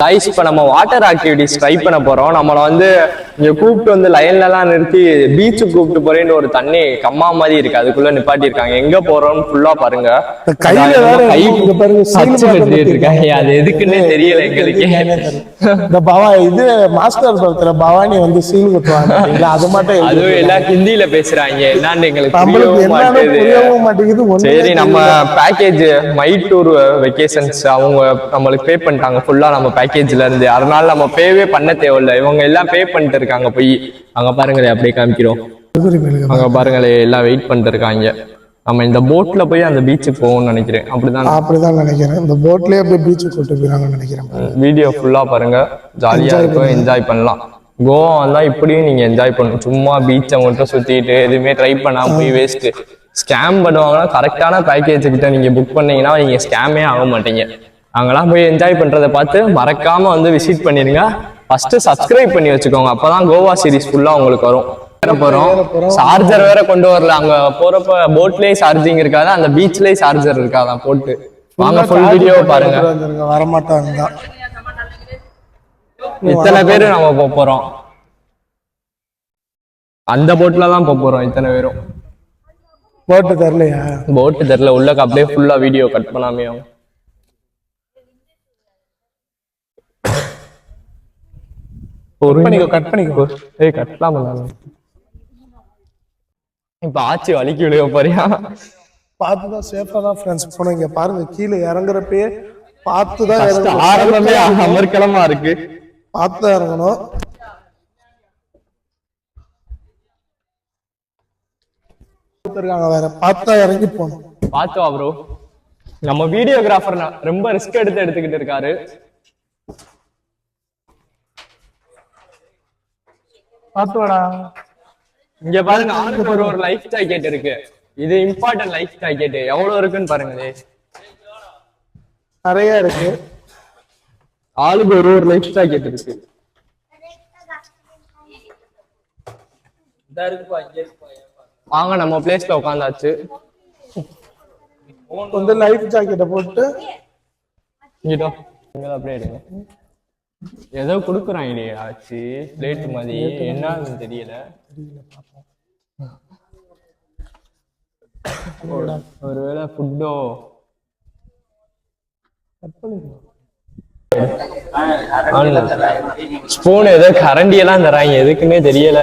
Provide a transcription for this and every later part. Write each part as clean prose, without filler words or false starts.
Guys இப்போ நம்ம water activities try பண்ண போறோம். நம்மளை வந்து இங்க கூப்பிட்டு வந்து லைன்லலாம் நிறுத்தி பீச்சுக்கு கூப்பிட்டு போறேன்னு ஒரு தண்ணி கம்மா மாதிரி இருக்கு, அதுக்குள்ள நிப்பாட்டி இருக்காங்க. எங்க போறோம்னு ஃபுல்லா பாருங்க. கை இருக்காங்க, அது எதுக்குன்னே தெரியல எங்களுக்கு. இந்த இது மாஸ்டர் படத்துல பவானி வந்து சீல் குத்துவாங்க, அது மட்டும் அதுவும் எல்லாம் ஹிந்தியில பேசுறாங்க, என்னன்னு எங்களுக்கு புரியவும் மாட்டேங்குது. சரி, நம்ம பேக்கேஜ் மை டூர் வெக்கேஷன்ஸ் அவங்க நம்மளுக்கு பே பண்ணிட்டாங்க ஃபுல்லா நம்ம பேக்கேஜ்ல இருந்து. அதனால நம்ம பேவே பண்ண தேவையில்லை, இவங்க எல்லாம் பே பண்ணிட்டு இருக்காங்க. போய் அங்க பாருங்களேன், அப்படியே காமிக்கிறோம். அங்க பாருங்களேன், எல்லாம் வெயிட் பண்ணிட்டு இருக்காங்க. நம்ம இந்த போட்ல போய் அந்த பீச்சுக்கு போவோம்னு நினைக்கிறேன். அப்படிதான் நினைக்கிறேன். இந்த போட்லயே அப்படியே பீச்சுக்கு கூட்டு போயிறாங்கன்னு நினைக்கிறேன். வீடியோ ஃபுல்லா பாருங்க, ஜாலியா இருக்கும், என்ஜாய் பண்ணலாம். கோவா வந்தா இப்படியும் நீங்க என்ஜாய் பண்ணணும். சும்மா பீச்சை மட்டும் சுத்திட்டு எதுவுமே ட்ரை பண்ணாம போய் வேஸ்ட். ஸ்கேம் பண்ணுவாங்கன்னா கரெக்டான பேக்கேஜ் கிட்ட நீங்க புக் பண்ணீங்கன்னா நீங்க ஸ்கேமே ஆக மாட்டீங்க. அங்கெல்லாம் போய் என்ஜாய் பண்றதை பார்த்து மறக்காம வந்து விசிட் பண்ணிருங்க. ஃபர்ஸ்ட் சப்ஸ்கிரைப் பண்ணி வச்சுக்கோங்க, அப்பதான் கோவா சீரிஸ் ஃபுல்லா உங்களுக்கு வரும். போறோம், சார்ஜர் வேற கொண்டு வரல. அங்க போறப்ப போட்லயே சார்ஜிங் இருக்காது, அந்த பீச்லயே சார்ஜர் இருக்காதான் போட்டு. வாங்க ஃபுல் வீடியோ பாருங்க. வரமாட்டாங்க, இத்தனை பேரு நம்ம போறோம், அந்த போட்ல தான் போறோம். இத்தனை பேரும் போட்டு தெரியலையா? போட்டு தெரியல, உள்ள அப்படியே ஃபுல்லா வீடியோ கட் பண்ணாமே. கட் பண்ணிக்கோ. ஏய், கட்லாம் பண்ணலாம். இப்ப ஆச்சு வலிக்கு விழுக போறியா? பார்த்துதான் சேஃபா தான் ஃப்ரெண்ட்ஸ் போனோம். இங்க பாருங்க, கீழே இறங்குறப்பே பார்த்துதான் ஆரம்பமே அமர்க்கலமா இருக்கு, பார்த்துதான் இறங்கணும். வேற பார்த்தா இறங்கி போனோம். பார்த்தோம் ப்ரோ. நம்ம வீடியோகிராஃபர் ரொம்ப ரிஸ்க் எடுத்துக்கிட்டு இருக்காரு. பாத்துவாடா. இங்க பாருங்க, ஆளுக்கு ஒரு லைஃப் ஜாக்கெட் இருக்கு. இது இம்பார்ட்டன்ட் லைஃப் ஜாக்கெட். எவ்வளவு இருக்குன்னு பாருங்களே, நிறைய இருக்கு. ஆளுக்கு ஒரு லைஃப் ஜாக்கெட் இருக்கு. வாங்க, நம்ம பிளேஸ்ல உட்காந்தாச்சு. வந்து லைஃப் ஜாக்கெட்டை போட்டு அப்படியே எடுங்க. ஏதோ குடுக்குறாங்க ஆச்சு, பிளேட் மாதிரி, என்னன்னு தெரியல. ஒருவேளை ஃபுட்டோ. ஸ்பூன் ஏதோ கரண்டி எல்லாம் தராங்க, எதுக்குன்னே தெரியல.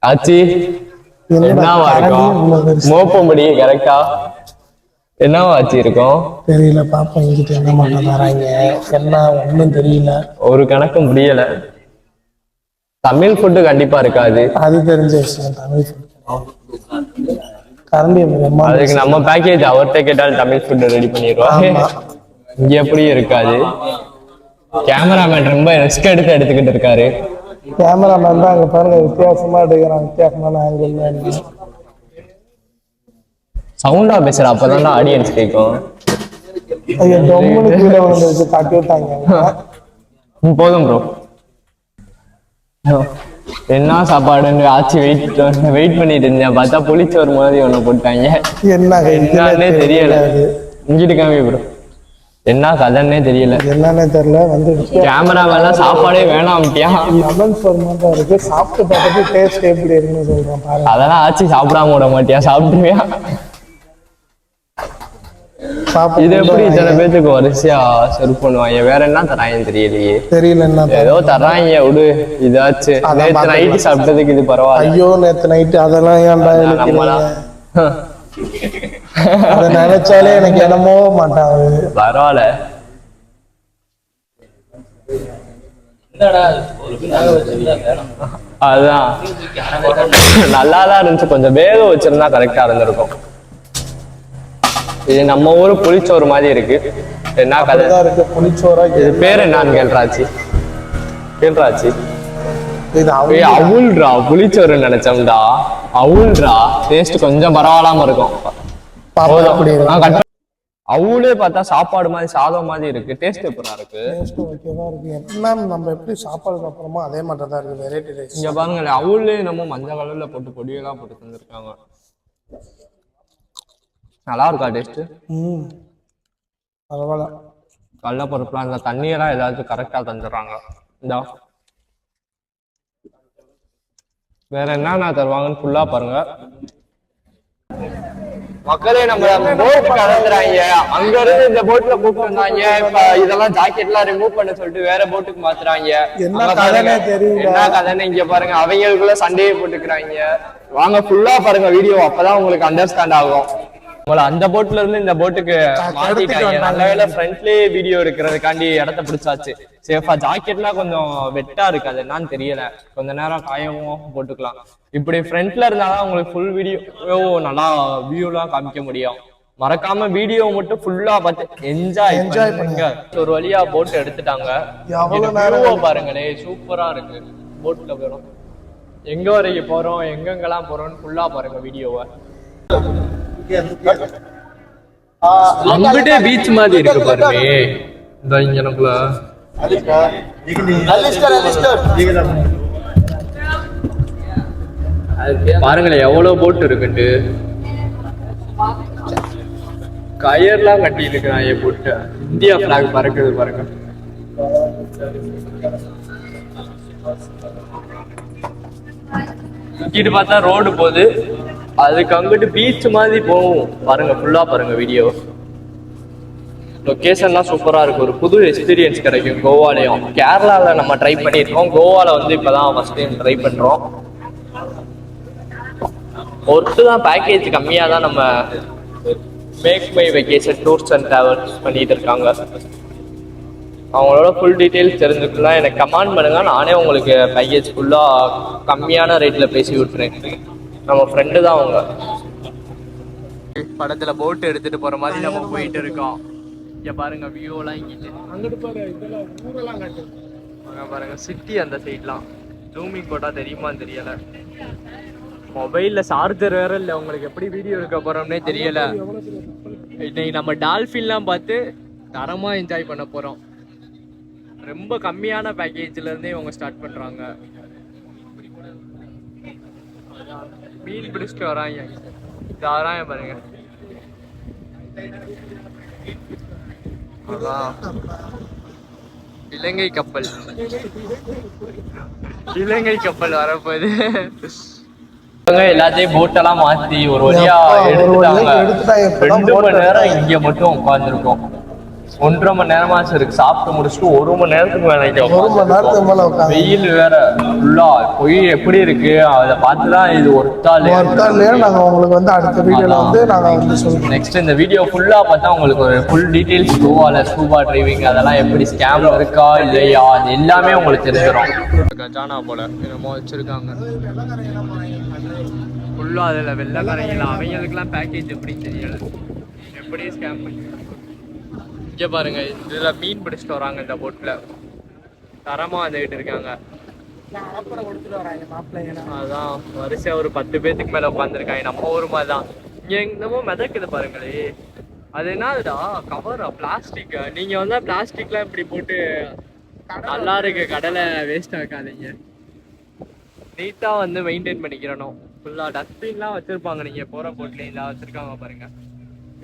ஆச்சு என்னவா இருக்கும்? மோப்ப முடியும் கரெக்டா? என்னவா ஆச்சு இருக்கும் தெரியல. பாப்பா இங்கிட்ட என்ன மட்டும் தராங்க, என்ன ஒண்ணும் தெரியல, ஒரு கணக்கு முடியல. தமிழ் ஃபுட்டு கண்டிப்பா இருக்காது, அது தெரிஞ்ச விஷயம். தமிழ் ஃபுட் கரண்டி அதுக்கு நம்ம பேக்கேஜ் அவர்கிட்ட கேட்டாலும் தமிழ் ஃபுட் ரெடி பண்ணிடுவாங்க. இங்க எப்படியும் இருக்காது. கேமராமேன் ரொம்ப ரிஸ்க் எடுத்துக்கிட்டு இருக்காரு. கேமராமேன் தான் அங்க பாருங்க, வித்தியாசமா எடுக்கிறான், வித்தியாசமான ஆங்கிள். சவுண்டா பேசுற, அப்பதான் ஆடியன்ஸ் கேட்கும். காட்டி விட்டாங்க. போதும் ப்ரோ. என்ன சாப்பாடுன்னு ஆச்சு வெயிட் பண்ணிட்டு இருந்தேன். பார்த்தா புளிச்சோறு மாதிரி ஒண்ணு போட்டாங்க. என்னன்னே தெரியல. இங்கிட்டு காமி ப்ரோ, என்ன கதைன்னே தெரியல, என்னன்னே தெரியல. வந்து கேமரா மேல சாப்பாடே வேணாம்ட்டியா? இருக்கு, சாப்பிட்டு பார்த்துட்டு டேஸ்ட் எப்படி இருக்குன்னு சொல்றேன் பாருங்க. அதெல்லாம் ஆச்சு சாப்பிடாம விட மாட்டியா? சாப்பிட்டுவியா? இது எப்படி இத்தனை பேத்துக்கு வரிசையா சர்வ் பண்ணுவாங்க? வேற என்ன தராங்க தெரியலையே. தெரியல, என்ன ஏதோ தராங்க விடு. இதாச்சு நேத்து நைட்டு சாப்பிட்டதுக்கு இது பரவாயில்ல. ஐயோ, நேத்து நைட்டு அதெல்லாம் ஏன்டா அத நினைச்சாலே எனக்கு என்னமோ மாட்டாங்க. பரவாயில்ல, அதுதான் நல்லாதான் இருந்துச்சு. கொஞ்சம் வேக வச்சிருந்தா கரெக்டா இருந்திருக்கும். இது நம்ம ஊரு புளிச்சோறு மாதிரி இருக்கு. என்ன கதை இருக்கு புளிச்சோறா? இது பேர் என்னன்னு கேள்றாச்சு. அவுல்ரா, புளிச்சோறுன்னு நினைச்சோம்டா. அவுல்ரா டேஸ்ட் கொஞ்சம் பரவாயில்லாம இருக்கும். அவுலே பார்த்தா சாப்பாடு மாதிரி, சாதம் மாதிரி இருக்கு. டேஸ்ட் எப்படா இருக்கு? நம்ம எப்படி சாப்பாடு சாப்பிடுறோமோ அதே மாதிரி தான் இருக்கு. Variety rice. இங்க பாருங்களேன், அவுலே நம்ம மஞ்சள் கலர்ல போட்டு பொடியெல்லாம் போட்டு தந்திருக்காங்க. நல்லா இருக்கா டேஸ்ட்? பரவாயில்ல. கடல பருப்புலாம் இந்த தண்ணியெல்லாம் ஏதாச்சும் கரெக்டா தந்துடுறாங்க. இந்தா வேற என்னென்ன தருவாங்கன்னு ஃபுல்லா பாருங்க. மக்களே நம்ம போட்டு கலந்துறாங்க. அங்க இருந்து இந்த போட்ல கூப்பிட்டு வந்தாங்க. இப்ப இதெல்லாம் ஜாக்கெட் எல்லாம் ரிமூவ் பண்ண சொல்லிட்டு வேற போட்டுக்கு மாத்துறாங்க. என்ன கதைனே தெரியல. என்ன கதைன்னு இங்க பாருங்க, அவங்களுக்குள்ள சண்டையை போட்டுக்கிறாங்க. வாங்க ஃபுல்லா பாருங்க வீடியோ, அப்பதான் உங்களுக்கு அண்டர்ஸ்டாண்ட் ஆகும். உங்களை அந்த போட்ல இருந்து இந்த போட்டுக்கு மாத்திட்டாங்க. நல்ல வேலை ஃப்ரண்ட்லயே வீடியோ எடுக்கிறதுக்காண்டி இடத்த பிடிச்சாச்சு. சேஃபா ஜாக்கெட்லாம் கொஞ்சம் வெட்டா இருக்கு, அது என்னன்னு தெரியல. கொஞ்ச நேரம் காயவும் போட்டுக்கலாம். இப்படி ஃப்ரண்ட்ல இருந்தாதான் உங்களுக்கு ஃபுல் வீடியோ நல்லா வியூலாம் காமிக்க முடியும். மறக்காம வீடியோ மட்டும் ஃபுல்லா பார்த்து என்ஜாய் பண்ணுங்க. ஒரு வழியா போட் எடுத்துட்டாங்க. பாருங்களே சூப்பரா இருக்கு. போட்ல போறோம், எங்க வரைக்கும் போறோம், எங்கெங்கெல்லாம் போறோம்னு ஃபுல்லா பாருங்க வீடியோவை. அங்கிட்டே பீச் மாதிரி இருக்கு பாருங்க. இந்த இங்க நமக்குள்ள பாருங்களேன் எவ்வளவு போட் இருக்குண்டு. கயர்லாம் கட்டி இருக்கிறாங்க போட்டு. இந்தியா பிளாக் பறக்குது பாருங்க. இங்கிட்டு பார்த்தா ரோடு போகுது, அதுக்கு அங்கிட்டு பீச் மாதிரி போகும் பாருங்க. ஃபுல்லா பாருங்க வீடியோ. லொகேஷன்லாம் சூப்பரா இருக்கு. ஒரு புது எக்ஸ்பீரியன்ஸ் கிடைக்கும் கோவாலையும். கேரளால நம்ம ட்ரை பண்ணியிருக்கோம், கோவால வந்து இப்பதான் ஃபர்ஸ்ட் டைம் ட்ரை பண்றோம். ஒருத்தான் பேக்கேஜ் கம்மியா தான் நம்ம Make My Vacation Tours and Travels பண்ணிட்டு இருக்காங்க. அவங்களோட ஃபுல் டீட்டெயில்ஸ் தெரிஞ்சுக்கலாம் எனக்கு கமெண்ட் பண்ணுங்க. நானே உங்களுக்கு பேக்கேஜ் ஃபுல்லா கம்மியான ரேட்ல பேசி விட்டுறேன். நம்ம ஃப்ரெண்டு தான் அவங்க. படத்துல போட் எடுத்துட்டு போற மாதிரி நம்ம போயிட்டு இருக்கோம். இங்க பாருங்க வியூலாம் இங்கிட்டு. அங்கிட்டு பாரு, இதெல்லாம் ஊரெல்லாம் காட்டு. அங்க பாருங்க சிட்டி அந்த சைட்லாம். ஜூமிங் போட்டா தெரியுமான்னு தெரியல. மொபைல்ல சார்ஜர் வேற இல்ல, உங்களுக்கு எப்படி வீடியோ எடுக்க போறோம்னே தெரியல. இன்னைக்கு நம்ம டால்ஃபின்லாம் பார்த்து தரமா என்ஜாய் பண்ண போறோம். ரொம்ப கம்மியான பேக்கேஜ்ல இருந்தே இவங்க ஸ்டார்ட் பண்றாங்க. மீன் பிடிச்சிட்டு வராங்க. வராங்க பாருங்க. அதான் இலங்கை கப்பல். இலங்கை கப்பல் வரப்போகுது. எல்லாத்தையும் போட்டெல்லாம் மாத்தி ஒரு வழியா எடுத்துட்டாங்க. 2 மணி நேரம் இங்க மட்டும் உட்காந்துருக்கோம். 1.5 மணி நேரமாச்சு இருக்கு. சாப்பிட்டு முடிச்சுட்டு 1 மணி நேரத்துக்கு மேல வெயில் வேற ஃபுல்லா போய் எப்படி இருக்கு அதை பார்த்துதான் இது நாங்க உங்களுக்கு வந்து அடுத்த வீடியோல வந்து நாங்க வந்து சொல்றோம். நெக்ஸ்ட் இந்த வீடியோ ஃபுல்லா பார்த்தா உங்களுக்கு ஒரு ஃபுல் டீடைல்ஸ் கோவால ஸ்கூபா டிரைவிங் அதெல்லாம் எப்படி ஸ்கேம் இருக்கா இல்லையா அது எல்லாமே உங்களுக்கு தெரிஞ்சிடும். கஜானா போல என்னமோ வச்சிருக்காங்க ஃபுல்லா. அதுல வெள்ளக்காரங்கள அவங்களுக்குலாம் பேக்கேஜ் எப்படின்னு தெரியல, எப்படி ஸ்கேம் பண்ணி. இங்க பாருங்க இதுல மீன் பிடிச்சிட்டு வராங்க இந்த போட்ல. தரமா வந்துகிட்டு இருக்காங்க. அதான் வரிசையா ஒரு 10 பேத்துக்கு மேல உட்காந்துருக்காங்க. நம்ம ஊர் மாதிரி தான். இங்க என்னமோ மிதக்குது பாருங்களே. அது என்னதுடா கவரா பிளாஸ்டிக். நீங்க வந்தா பிளாஸ்டிக்லாம் இப்படி போட்டு நல்லா இருக்கு. கடலை வேஸ்ட் ஆக்காதீங்க, நீட்டா வந்து மெயின்டைன் பண்ணிக்கிறணும். ஃபுல்லா டஸ்ட்பின்லாம் வச்சிருப்பாங்க. நீங்க போற போட்ல எல்லாம் வச்சிருக்காங்க பாருங்க.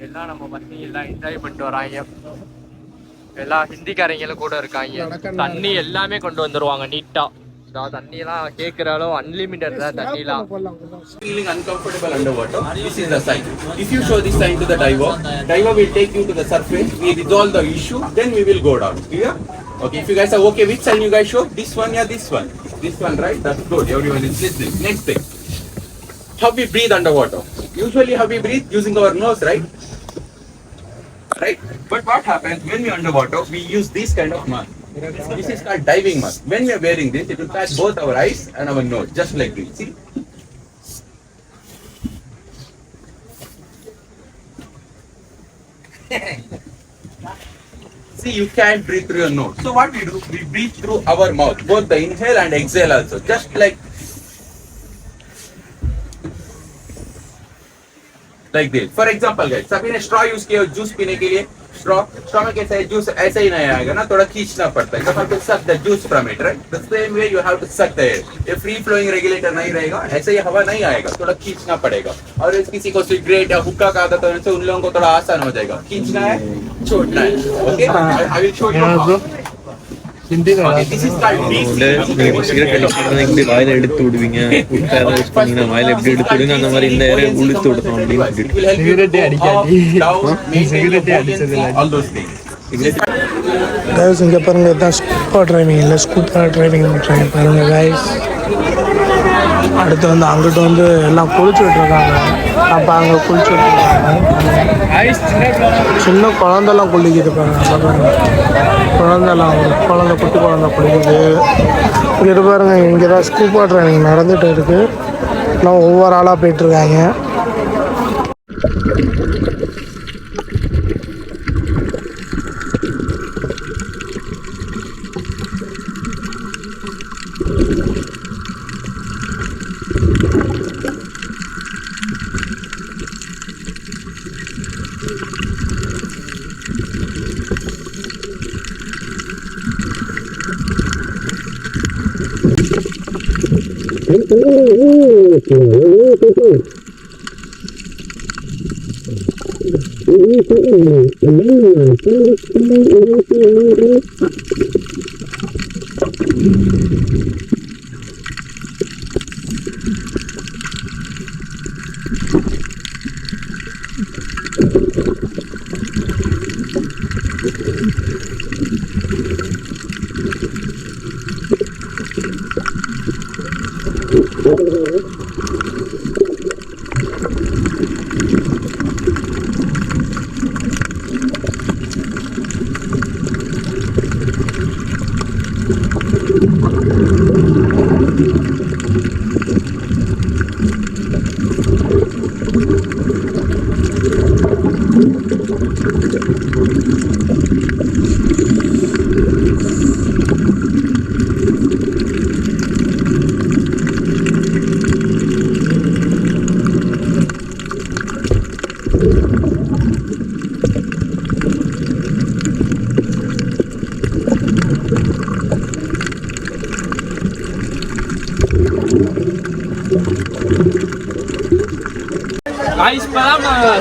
எல்லாம் நம்ம பசங்க எல்லாம் என்ஜாய் பண்ணிட்டு வராங்க. எல்லா ஹிந்திக்காரங்களும் கூட இருக்காங்க. தண்ணி எல்லாமே கொண்டு வந்துருவாங்க நீட்டா. தண்ணி எல்லாம் கேட்கிற அளவு அன்லிமிட்டட் தான் தண்ணிலாம். Feeling uncomfortable underwater, this is the sign. If you show this sign to the diver will take you to the surface. We resolve the issue, then we will go down. Clear? Okay. If you guys are okay, which sign you guys show? This one, yeah, this one. This one, right? That's good. Everyone is listening. Next thing. How we breathe underwater. Usually how we breathe using our nose, right? Right? But what happens when we underwater, we use this kind of mask. This is called diving mask. When we are wearing this, it will catch both our eyes and our nose, just like this. See? See, you can't breathe through your nose. So what we do, we breathe through our mouth, both the inhale and exhale also, just like this. For example, guys, सभी ने straw use किया juice पीने के लिए. straw में कैसा है, juice ऐसा ही नहीं आएगा ना, थोड़ा खींचना पड़ता है. You have to suck the juice from it, right? The same way you have to suck the air. ये free flowing regulator नहीं रहेगा, ऐसे ही हवा नहीं आएगा, थोड़ा खींचना पड़ेगा. और किसी को सिगरेट या हुक्का का आदत है तो उन लोगों को थोड़ा आसान हो जाएगा. खींचना है, छोड़ना है. Okay? I will show you how. Okay, this is called DC. Cigarette அடிக்கிறது இப்படி வாயில எடுத்து விடுவீங்க, குட்டை ஏதாவது யூஸ் பண்ணீங்கன்னா வாயில எப்படி எடுத்து விடுங்க, அந்த மாதிரி இந்த ஏரியா உளுத்து விடணும் அப்படின்னு சொல்லிட்டு. சிகரெட்டே அடிக்காது, சிகரெட்டே அடிச்சது all those things. கைஸ் இங்கே பாருங்க, இதுதான் ஸ்கூப்பா டிரைவிங் இல்லை, ஸ்கூப்பா டிரைவிங் பண்ணுறாங்க பாருங்க கைஸ். அடுத்து வந்து அங்கிட்ட வந்து எல்லாம் குளிச்சுட்டு இருக்காங்க. அப்போ அங்கே குளிச்சுட்டு இருக்காங்க. சின்ன குழந்தெல்லாம் குளிக்குது பாருங்க. குழந்தெல்லாம் குட்டி குழந்தை குளிக்குது. இங்கே பாருங்க, இங்கே தான் ஸ்கூப்பா டிரைவிங் நடந்துகிட்டு இருக்கு. எல்லாம் ஒவ்வொரு ஆளாக போயிட்டுருக்காங்க.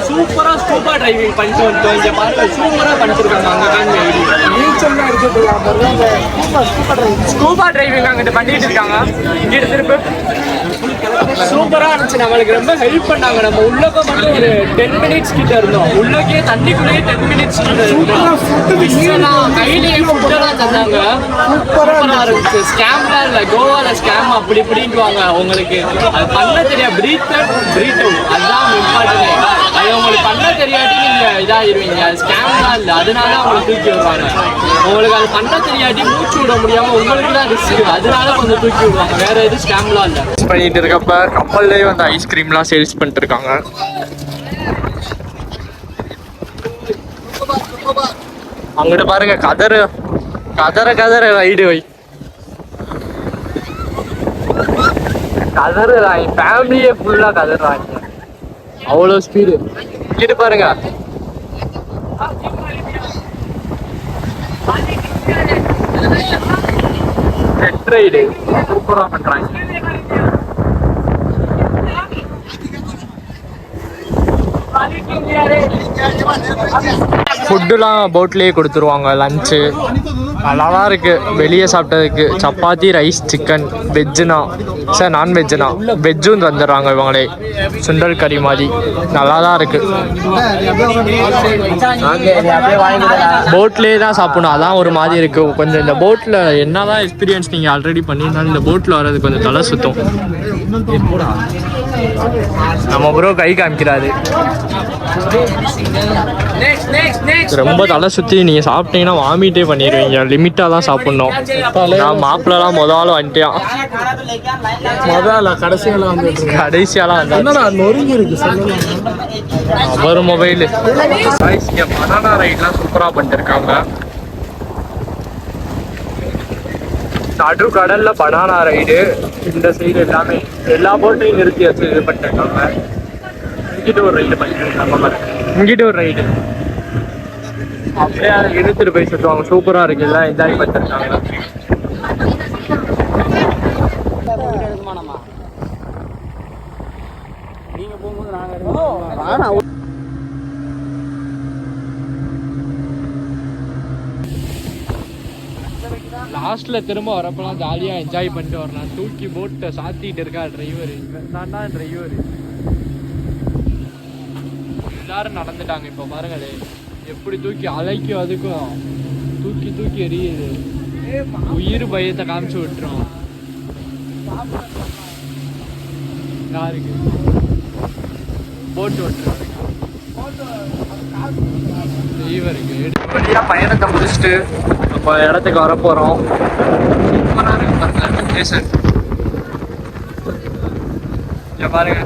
சூப்பரா ஸ்கூபா டிரைவிங் பண்ணிட்டு வந்துட்டோம். இங்க பாருங்க, சூப்பரா பண்ணிருக்காங்க. அங்க ஸ்கூபா டிரைவிங் அங்கிட்டு பண்ணிட்டு இருக்காங்க. இங்கிட்டு திருப்பி சூப்பரா இருந்துச்சு. நம்மளுக்கு ரொம்ப ஹெல்ப் பண்ணாங்க. நம்ம உள்ளக்க மட்டும் ஒரு 10 மினிட்ஸ் கிட்ட இருந்தோம். உள்ளக்கே தண்ணிக்குள்ளேயே 10 மினிட்ஸ் கிட்ட இருந்தோம். கையிலேயே ஃபுட்டெல்லாம் தந்தாங்க. சூப்பரா இருந்துச்சு. ஸ்கேம்லாம் இல்லை, கோவால ஸ்கேம் அப்படி இப்படின்ட்டுவாங்க. உங்களுக்கு அது பண்ண தெரியாது. பிரீத் அவுட் அதுதான் இம்பார்ட்டன்ட். அது உங்களுக்கு பண்ண தெரியாட்டி நீங்க இதாயிருவீங்க. அது ஸ்கேம்லாம் இல்லை, அதனால அவங்களை தூக்கி விடுவாங்க. உங்களுக்கு அது பண்ண தெரியாட்டி மூச்சு விட முடியாம உங்களுக்கு தான் ரிஸ்க், அதனால கொஞ்சம் தூக்கி விடுவாங்க. வேற எதுவும் ஸ்கேம்லாம் இல்லை. பண்ணிட்டு இருக்கப்ப கப்பல்லேயே வந்து ஐஸ்கிரீம்லாம் சேல்ஸ் பண்ணிட்டு இருக்காங்க. அங்கிட்ட பாருங்க, கதற ரைடு வை கதறாங்க. ஃபேமிலியே ஃபுல்லா கதறாங்க, அவ்வளோ ஸ்பீடு. இங்கிட்டு பாருங்க, ஜெட் ரைடு சூப்பரா பண்றாங்க. ஃபுட்டுலாம் போட்லேயே கொடுத்துருவாங்க. லஞ்சு நல்லாதான் இருக்கு. வெளியே சாப்பிட்டதுக்கு சப்பாத்தி, ரைஸ், சிக்கன். வெஜ்ஜுனா சார், நான்வெஜ்ஜுனா வெஜ்ஜும் தந்துடுறாங்க இவங்களே. சுண்டல் கறி மாதிரி நல்லா தான் இருக்கு. போட்லேயே தான் சாப்பிடணும், அதான் ஒரு மாதிரி இருக்கு. கொஞ்சம் இந்த போட்டில் என்னதான் எக்ஸ்பீரியன்ஸ் நீங்கள் ஆல்ரெடி பண்ணியிருந்தாலும் இந்த போட்டில் வர்றது கொஞ்சம் தலை சுத்தம். நம்ம ப்ரோ கை காமிக்கிறாரு. ரொம்ப தலை சுற்றி நீங்கள் சாப்பிட்டீங்கன்னா வாமிட்டே பண்ணிடுவீங்க. லிமிட்டாக தான் சாப்பிட்ணும். நான் மாப்பிள்ளலாம் முதல்ல வந்துட்டேன். கடைசியாலாம் அவர் மொபைலு. இங்கே பனானா ரைட்லாம் சூப்பராக பண்ணிருக்காங்க. நடு கடல்ல பனானா ரைடு. இந்த சைடு எல்லாமே எல்லா போட்டையும் நிறுத்தி வச்சு இது பண்ணிருக்காங்க. இங்கிட்ட ஒரு ரைடு பண்ணிருக்காங்க. இங்கிட்ட ஒரு ரைடு. அப்படியே அதை இழுத்துட்டு போய் சுற்றுவாங்க. சூப்பராக இருக்கு, எல்லாம் என்ஜாய் பண்ணிருக்காங்க. லாஸ்ட்ல திரும்ப வரப்பெல்லாம் ஜாலியாக என்ஜாய் பண்ணிட்டு வரலாம். தூக்கி போட்டை சாத்திட்டு இருக்கா டிரைவர். நான் தான் டிரைவர். எல்லாரும் நடந்துட்டாங்க. இப்போ பாருங்களே எப்படி தூக்கி அலைக்கும் அதுக்கும் தூக்கி தூக்கி எரியுது. உயிர் பயத்தை காமிச்சு விட்டுரும். யாருக்கு போட்டு விட்டுரும் டிரைவருக்கு. வழியாக பயணத்தை முடிச்சுட்டு இப்போ இடத்துக்கு வரப்போகிறோம். சூப்பராக இருக்கு பாருங்க லொகேஷன். இங்கே பாருங்க